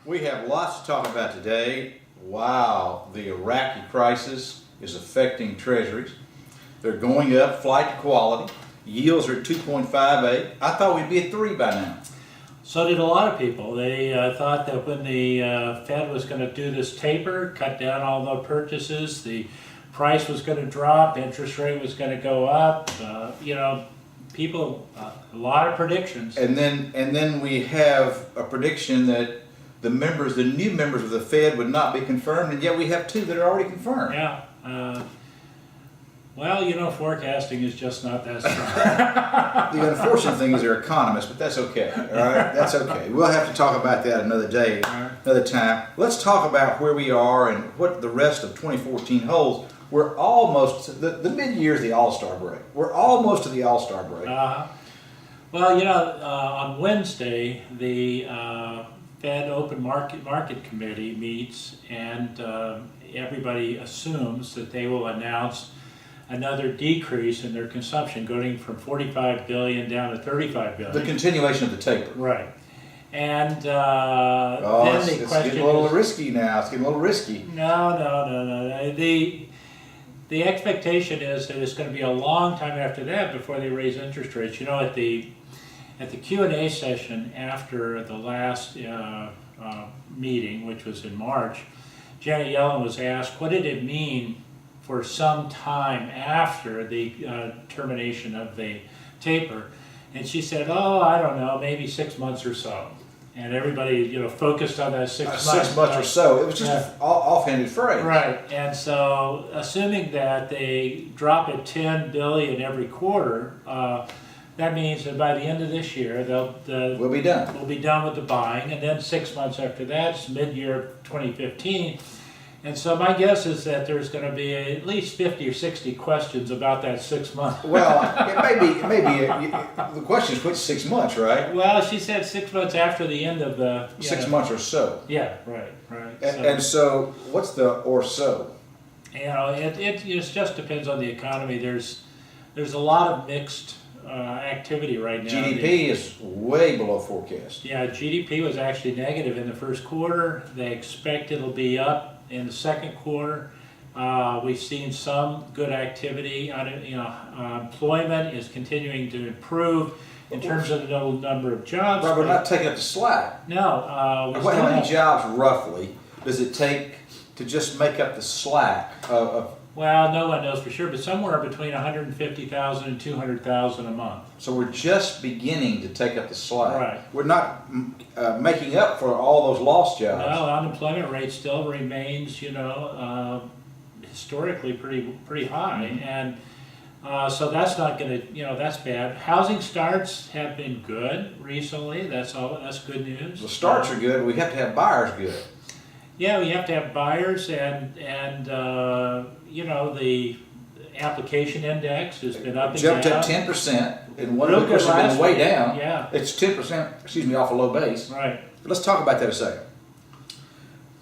We have lots to talk about today. Wow, the Iraqi crisis is affecting Treasuries. They're going up, flight to quality. Yields are at 2.58. I thought we'd be at 3 by now. So did a lot of people. They thought that when the Fed was going to do this taper, cut down all the purchases, the price was going to drop, interest rate was going to go up. People, a lot of predictions. And then we have a prediction that the new members of the Fed would not be confirmed, and yet we have 2 that are already confirmed. Yeah. Forecasting is just not that strong. The unfortunate thing is they're economists, but that's okay. All right, that's okay. We'll have to talk about that another day, another time. Let's talk about where we are and what the rest of 2014 holds. We're almost the mid-year is the All-Star break. We're almost to the All-Star break. On Wednesday the Fed Open Market Committee meets, and everybody assumes that they will announce another decrease in their consumption, going from 45 billion down to 35 billion. The continuation of the taper. Right. And it's question getting a little risky now. It's getting a little risky. No. The expectation is that it's going to be a long time after that before they raise interest rates. At the Q&A session after the last meeting, which was in March, Janet Yellen was asked, what did it mean for some time after the termination of the taper? And she said, I don't know, maybe 6 months or so. And everybody, focused on that 6 months. 6 months or so. It was just an offhanded phrase. Right. And so, assuming that they drop it 10 billion every quarter, that means that by the end of this year, we'll be done. We'll be done with the buying, and then 6 months after that, it's mid-year 2015. And so my guess is that there's going to be at least 50 or 60 questions about that 6 months. Well, it may be. The question is which 6 months, right? Well, she said 6 months after the end of the 6 months or so. Yeah, right. And so, what's the or so? It just depends on the economy. There's a lot of mixed activity right now. GDP is way below forecast. Yeah, GDP was actually negative in the first quarter. They expect it'll be up in the second quarter. We've seen some good activity. Employment is continuing to improve in terms of the total number of jobs. Right, we're not taking up the slack. No. How many jobs roughly does it take to just make up the slack of Well, no one knows for sure, but somewhere between 150,000 and 200,000 a month. So we're just beginning to take up the slack. Right. We're not making up for all those lost jobs. No, the unemployment rate still remains, historically pretty high, and so that's not going to, that's bad. Housing starts have been good recently. That's good news. The starts are good. We have to have buyers good. Yeah, we have to have buyers, and the application index has been up and jumped down. up 10%, and one of the has been way down. Yeah, it's 10%. Off a low base. Right. But let's talk about that a second.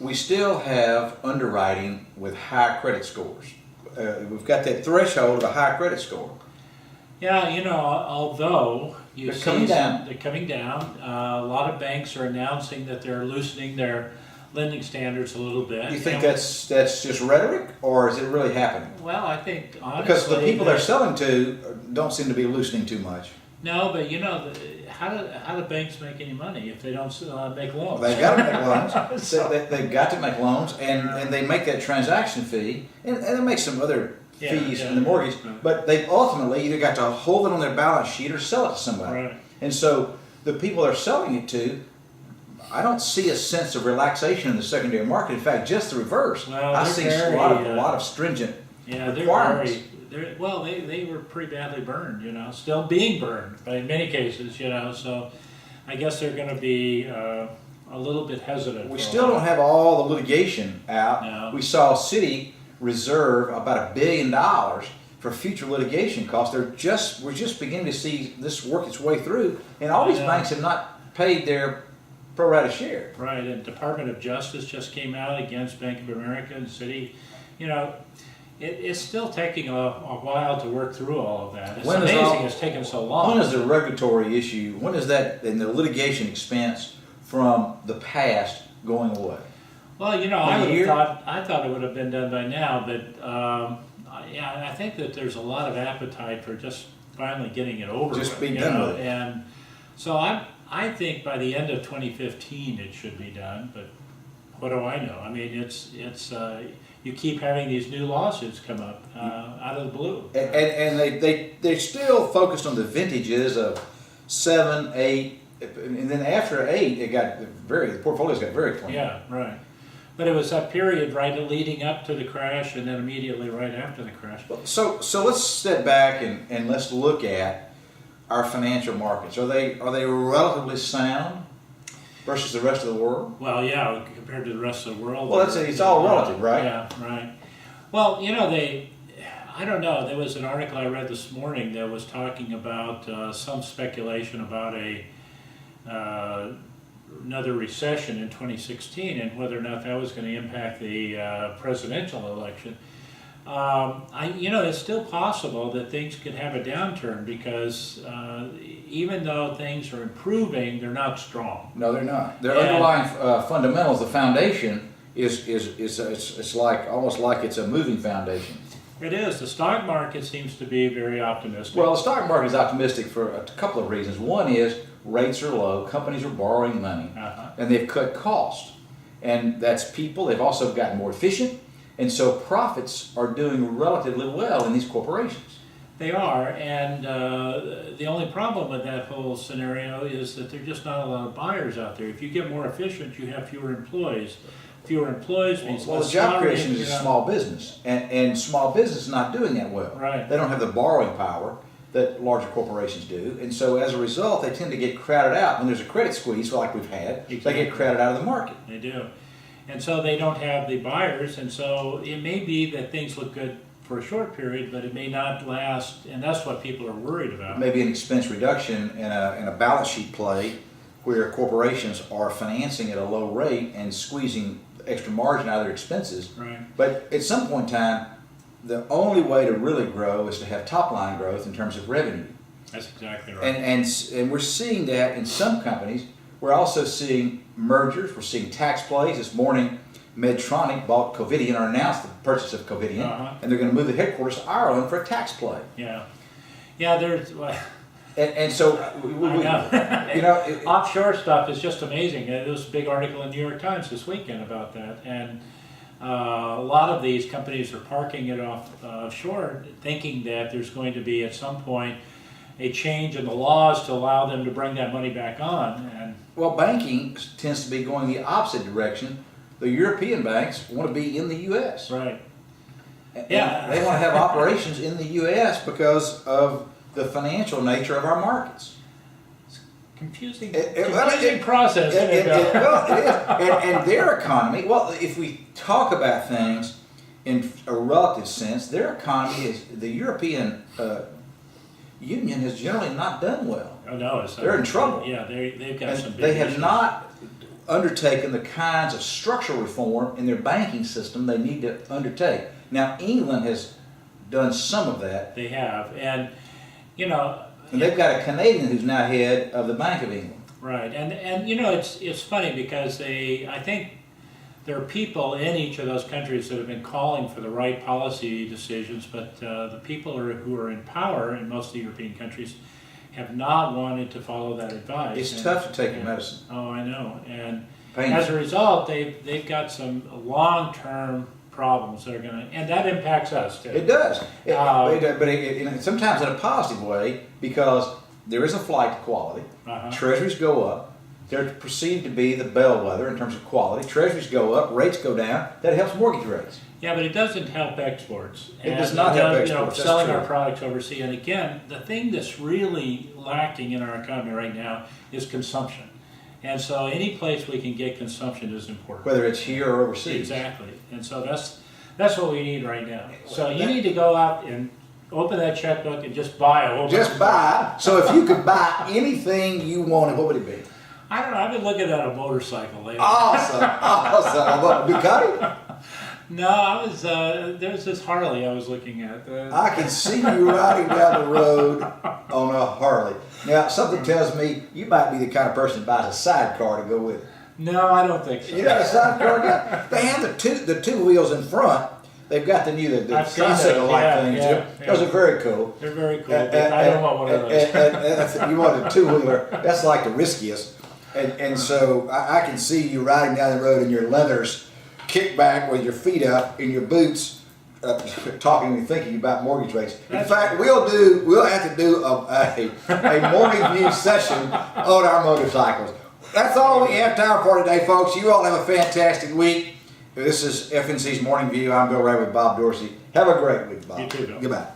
We still have underwriting with high credit scores. We've got that threshold of a high credit score. Yeah, although they're coming down. They're coming down. A lot of banks are announcing that they're loosening their lending standards a little bit. You think that's just rhetoric, or is it really happening? Well, I think honestly, because the people they're selling to don't seem to be loosening too much. No, but how do banks make any money if they don't make loans? They've got to make loans. They've got to make loans, and they make that transaction fee, and they make some other fees in the mortgage. But they've ultimately either got to hold it on their balance sheet or sell it to somebody. Right. And so the people they're selling it to, I don't see a sense of relaxation in the secondary market. In fact, just the reverse. Well, I see a lot of stringent requirements. They were pretty badly burned, still being burned in many cases, so I guess they're going to be a little bit hesitant. We still don't have all the litigation out. No. We saw Citi reserve about $1 billion for future litigation costs. We're just beginning to see this work its way through, and all these banks have not paid their pro rata share. Right, and Department of Justice just came out against Bank of America and Citi. It's still taking a while to work through all of that. It's amazing it's taken so long. When is the regulatory issue, when is that in the litigation expense from the past going away? Well, I thought it would have been done by now, but yeah, I think that there's a lot of appetite for just finally getting it over. Just with, be done with it. And so I think by the end of 2015 it should be done. But what do I know? I mean, it's you keep having these new lawsuits come up out of the blue. And they're still focused on the vintages of 7, 8, and then after 8, the portfolios got very clean. Yeah, right. But it was that period right leading up to the crash, and then immediately right after the crash. So let's step back and let's look at our financial markets. Are they relatively sound versus the rest of the world? Well, yeah, compared to the rest of the world. Well, it's all relative, right? Yeah, right. Well, I don't know. There was an article I read this morning that was talking about some speculation about another recession in 2016 and whether or not that was going to impact the presidential election. It's still possible that things could have a downturn because even though things are improving, they're not strong. No, they're not. Their underlying fundamentals, the foundation, it's like almost like it's a moving foundation. It is. The stock market seems to be very optimistic. Well, the stock market is optimistic for a couple of reasons. One is rates are low, companies are borrowing money, and they've cut costs. And that's people. They've also gotten more efficient, and so profits are doing relatively well in these corporations. They are, and the only problem with that whole scenario is that there are just not a lot of buyers out there. If you get more efficient, you have fewer employees. Fewer employees means well, less the job salary, creation is a small business, and small business is not doing that well. Right. They don't have the borrowing power that larger corporations do, and so as a result, they tend to get crowded out. When there's a credit squeeze, like we've had, Exactly. They get crowded out of the market. They do. And so they don't have the buyers, and so it may be that things look good for a short period, but it may not last, and that's what people are worried about. Maybe an expense reduction in a balance sheet play where corporations are financing at a low rate and squeezing extra margin out of their expenses. Right. But at some point in time, the only way to really grow is to have top line growth in terms of revenue. That's exactly right. And we're seeing that in some companies. We're also seeing mergers. We're seeing tax plays. This morning, Medtronic bought Covidien or announced the purchase of Covidien, and they're going to move the headquarters to Ireland for a tax play. Yeah. Yeah, there's... Well, and so, offshore stuff is just amazing. There was a big article in the New York Times this weekend about that, and a lot of these companies are parking it offshore, thinking that there's going to be at some point a change in the laws to allow them to bring that money back on. And well, banking tends to be going the opposite direction. The European banks want to be in the U.S. Right. Yeah, they want to have operations in the U.S. because of the financial nature of our markets. It's confusing Well, process. it is. And their economy, well, if we talk about things in a relative sense, their economy is, the European Union has generally not done well. Oh, no, they're in trouble. Yeah, they've got some big They have issues. not undertaken the kinds of structural reform in their banking system they need to undertake. Now, England has done some of that. They have, and And they've got a Canadian who's now head of the Bank of England. right, and it's funny because I think there are people in each of those countries that have been calling for the right policy decisions, but the people who are in power in most of the European countries have not wanted to follow that advice. It's tough to take your medicine. Oh, I know, and Painful. as a result, they've got some long-term problems that are going to, and that impacts us too. It does. But sometimes in a positive way, because there is a flight to quality. Treasuries go up. They're perceived to be the bellwether in terms of quality. Treasuries go up, rates go down. That helps mortgage rates. Yeah, but it doesn't help exports. It does not help exports. That's Selling true. our products overseas. And again, the thing that's really lacking in our economy right now is consumption. And so any place we can get consumption is important. Whether it's here or overseas. Exactly. And so that's what we need right now. So you need to go out and open that checkbook and just buy a whole bunch. Just buy. So if you could buy anything you wanted, what would it be? I don't know. I've been looking at a motorcycle lately. Awesome. Awesome. What, Ducati? No, there was this Harley I was looking at. I can see you riding down the road on a Harley. Now, something tells me you might be the kind of person that buys a sidecar to go with it. No, I don't think so. You got a sidecar guy? They have the two wheels in front. They've got the I've seen those, tricycle-like yeah, things. yeah, Those yeah. are very cool. They're very cool, but I don't want one of those. And you want a two-wheeler, that's like the riskiest. And so I can see you riding down the road in your leathers, kick back with your feet up in your boots, talking and thinking about mortgage rates. In fact, we'll have to do a mortgage view session on our motorcycles. That's all we have time for today, folks. You all have a fantastic week. This is FNC's Morning View. I'm Bill Ray with Bob Dorsey. Have a great week, Bob. You too, Bill. Goodbye.